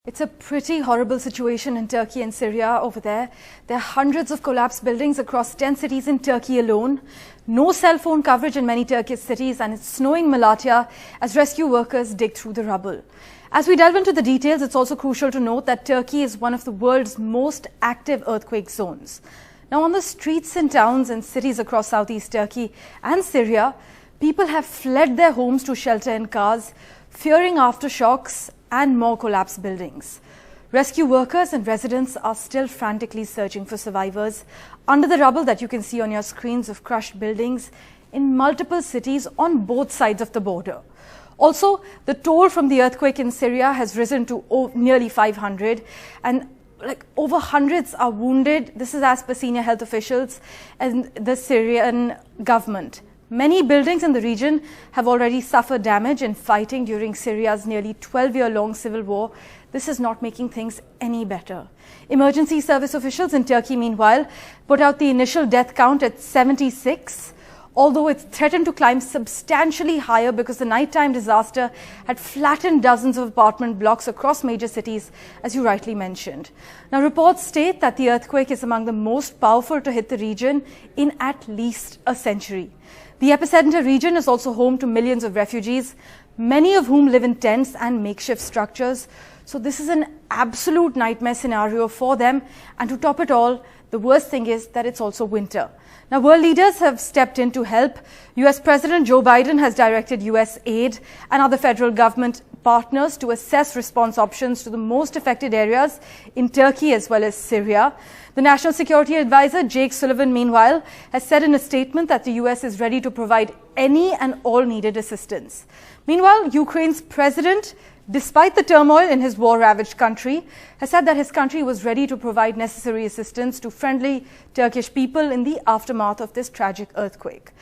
It's a pretty horrible situation in Turkey and Syria over there. There are hundreds of collapsed buildings across 10 cities in Turkey alone. No cell phone coverage in many Turkish cities, and it's snowing Malatya as rescue workers dig through the rubble. As we delve into the details, it's also crucial to note that Turkey is one of the world's most active earthquake zones. Now, on the streets and towns and cities across southeast Turkey and Syria, people have fled their homes to shelter in cars, fearing aftershocks and more collapsed buildings. Rescue workers and residents are still frantically searching for survivors under the rubble that you can see on your screens of crushed buildings in multiple cities on both sides of the border. Also, the toll from the earthquake in Syria has risen to nearly 500, and over hundreds are wounded. This is as per senior health officials and the Syrian government. Many buildings in the region have already suffered damage in fighting during Syria's nearly 12-year-long civil war. This is not making things any better. Emergency service officials in Turkey, meanwhile, put out the initial death count at 76, although it threatened to climb substantially higher because the nighttime disaster had flattened dozens of apartment blocks across major cities, as you rightly mentioned. Now, reports state that the earthquake is among the most powerful to hit the region in at least a century. The epicenter region is also home to millions of refugees, many of whom live in tents and makeshift structures. So this is an absolute nightmare scenario for them. And to top it all, the worst thing is that it's also winter. Now, world leaders have stepped in to help. US President Joe Biden has directed US aid and other federal government partners to assess response options to the most affected areas in Turkey as well as Syria. The National Security Advisor, Jake Sullivan, meanwhile, has said in a statement that the US is ready to provide any and all needed assistance. Meanwhile, Ukraine's president, despite the turmoil in his war-ravaged country, has said that his country was ready to provide necessary assistance to friendly Turkish people in the aftermath of this tragic earthquake.